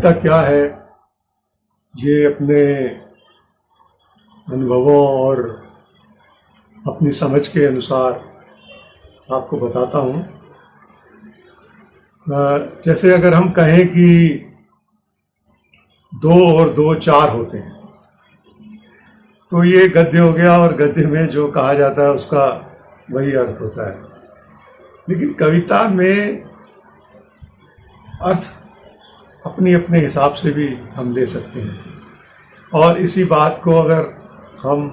कविता क्या है, ये अपने अनुभवों और अपनी समझ के अनुसार आपको बताता हूँ। जैसे अगर हम कहें कि 2 और 2 4 होते हैं, तो ये गद्य हो गया, और गद्य में जो कहा जाता है उसका वही अर्थ होता है। लेकिन कविता में अर्थ अपने अपने हिसाब से भी हम ले सकते हैं। और इसी बात को अगर हम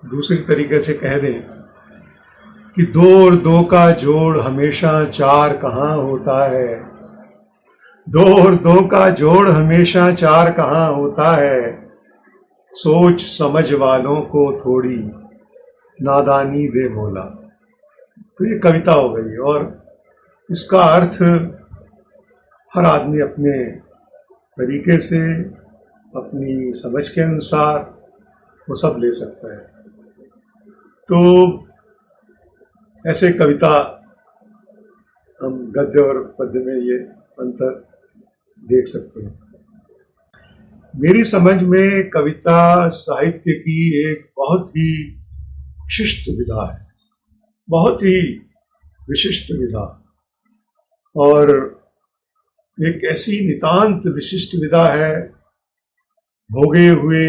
दूसरी तरीके से कह दें कि 2 और 2 का जोड़ हमेशा 4 कहाँ होता है, 2 और 2 का जोड़ हमेशा 4 कहाँ होता है, सोच समझ वालों को थोड़ी नादानी दे मौला। तो ये कविता हो गई, और इसका अर्थ हर आदमी अपने तरीके से अपनी समझ के अनुसार वो सब ले सकता है। तो ऐसे कविता हम गद्य और पद्य में ये अंतर देख सकते हैं। मेरी समझ में कविता साहित्य की एक बहुत ही विशिष्ट विधा है, बहुत ही विशिष्ट विधा, और एक ऐसी नितांत विशिष्ट विधा है, भोगे हुए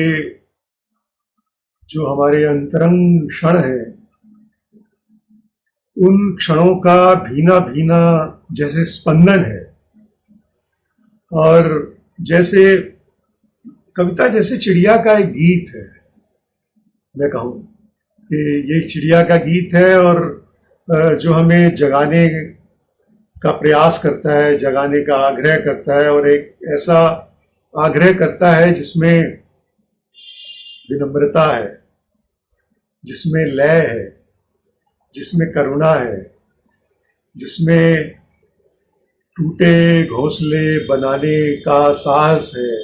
जो हमारे अंतरंग क्षण हैं, उन क्षणों का भीना भीना जैसे स्पंदन है। और जैसे कविता जैसे चिड़िया का एक गीत है, मैं कहूँ कि ये चिड़िया का गीत है, और जो हमें जगाने का प्रयास करता है, जगाने का आग्रह करता है, और एक ऐसा आग्रह करता है जिसमें विनम्रता है, जिसमें लय है, जिसमें करुणा है, जिसमें टूटे घोंसले बनाने का साहस है,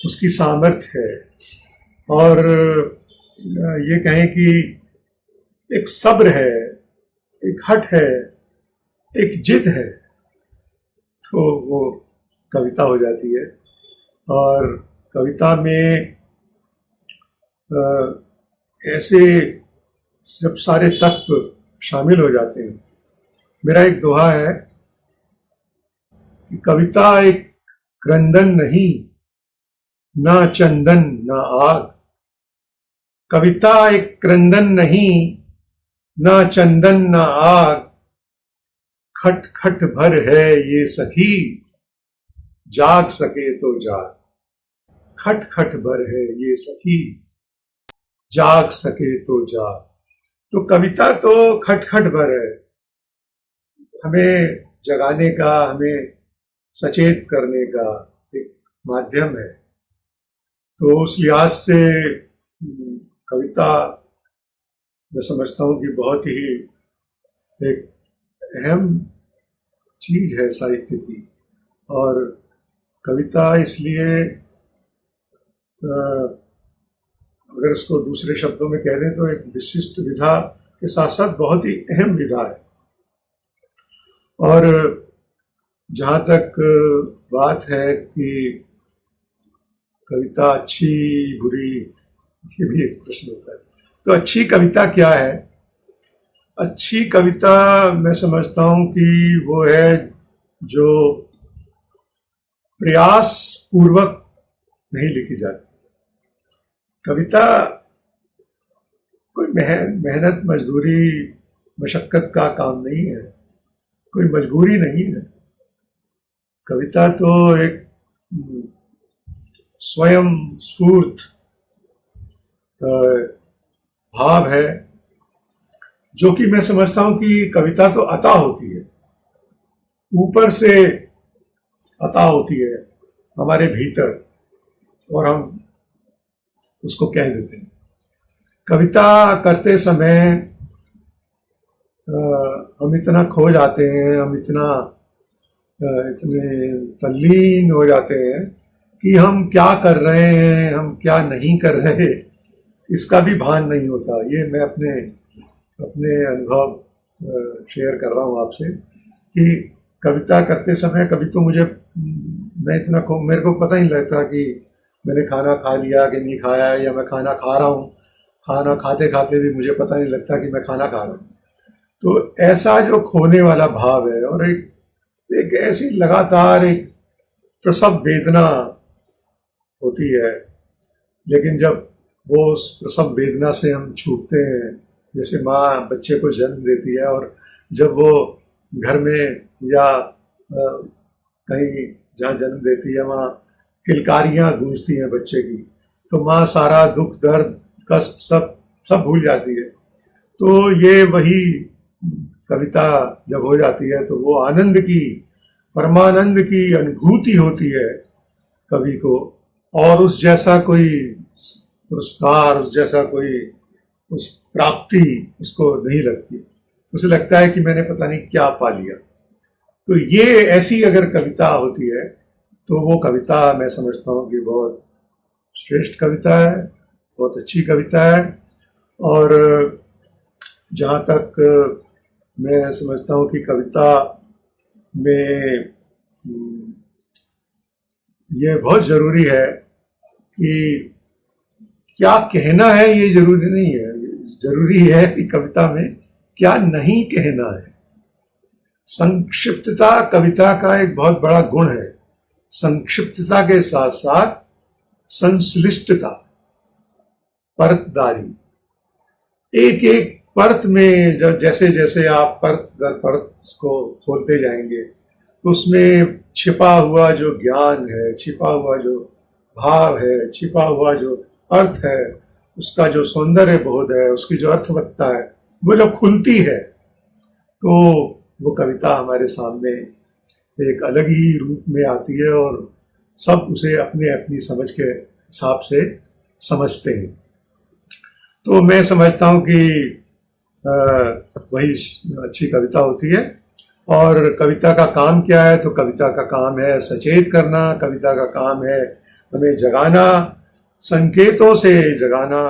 उसकी सामर्थ्य है, और ये कहें कि एक सब्र है, एक हठ है, एक जिद है, तो वो कविता हो जाती है। और कविता में ऐसे जब सारे तत्व शामिल हो जाते हैं, मेरा एक दोहा है कि कविता एक क्रंदन नहीं, ना चंदन ना आग, कविता एक क्रंदन नहीं, ना चंदन ना आग, खट खट भर है ये सखी, जाग सके तो जाग, खट खट भर है ये सखी, जाग सके तो जाग। तो कविता तो खट खट भर है, हमें जगाने का, हमें सचेत करने का एक माध्यम है। तो उस लिहाज से कविता मैं समझता हूँ कि बहुत ही एक अहम चीज है साहित्य की। और कविता इसलिए अगर इसको दूसरे शब्दों में कह दें तो एक विशिष्ट विधा के साथ साथ बहुत ही अहम विधा है। और जहाँ तक बात है कि कविता अच्छी बुरी, ये भी एक प्रश्न होता है। तो अच्छी कविता क्या है? अच्छी कविता मैं समझता हूँ कि वो है जो प्रयास पूर्वक नहीं लिखी जाती। कविता कोई मेहनत मजदूरी मशक्कत का काम नहीं है, कोई मजबूरी नहीं है। कविता तो एक स्वयं स्फूर्त भाव है, जो कि मैं समझता हूं कि कविता तो अता होती है, ऊपर से अता होती है हमारे भीतर, और हम उसको कह देते हैं। कविता करते समय हम इतना खो जाते हैं, हम इतने तल्लीन हो जाते हैं कि हम क्या कर रहे हैं, हम क्या नहीं कर रहे, इसका भी भान नहीं होता। ये मैं अपने अनुभव शेयर कर रहा हूँ आपसे कि कविता करते समय कभी तो मुझे मैं इतना मेरे को पता ही नहीं लगता कि मैंने खाना खा लिया कि नहीं खाया, या मैं खाना खा रहा हूँ, खाना खाते खाते भी मुझे पता नहीं लगता कि मैं खाना खा रहा हूँ। तो ऐसा जो खोने वाला भाव है, और एक एक ऐसी लगातार एक प्रसव वेदना होती है, लेकिन जब वो उस प्रसव वेदना से हम छूटते हैं, जैसे माँ बच्चे को जन्म देती है, और जब वो घर में या कहीं जहाँ जन्म देती है वहाँ किलकारियाँ गूंजती हैं बच्चे की, तो माँ सारा दुख दर्द का सब सब भूल जाती है। तो ये वही कविता जब हो जाती है तो वो आनंद की, परमानंद की अनुभूति होती है कवि को, और उस जैसा कोई पुरस्कार, उस जैसा कोई उस प्राप्ति उसको नहीं लगती। उसे लगता है कि मैंने पता नहीं क्या पा लिया। तो ये ऐसी अगर कविता होती है तो वो कविता मैं समझता हूँ कि बहुत श्रेष्ठ कविता है, बहुत अच्छी कविता है। और जहाँ तक मैं समझता हूँ कि कविता में ये बहुत ज़रूरी है कि क्या कहना है ये ज़रूरी नहीं है, ज़रूरी है कि कविता में क्या नहीं कहना है। संक्षिप्तता कविता का एक बहुत बड़ा गुण है। संक्षिप्तता के साथ साथ संश्लिष्टता, परतदारी, एक एक परत में जब जैसे जैसे आप परत दर परत को खोलते जाएंगे तो उसमें छिपा हुआ जो ज्ञान है, छिपा हुआ जो भाव है, छिपा हुआ जो अर्थ है, उसका जो सौंदर्य बोध है, उसकी जो अर्थवत्ता है, वो जब खुलती है तो वो कविता हमारे सामने एक अलग ही रूप में आती है, और सब उसे अपने अपनी समझ के हिसाब से समझते हैं। तो मैं समझता हूँ कि वही अच्छी कविता होती है। और कविता का काम क्या है? तो कविता का काम है सचेत करना, कविता का काम है हमें जगाना, संकेतों से जगाना,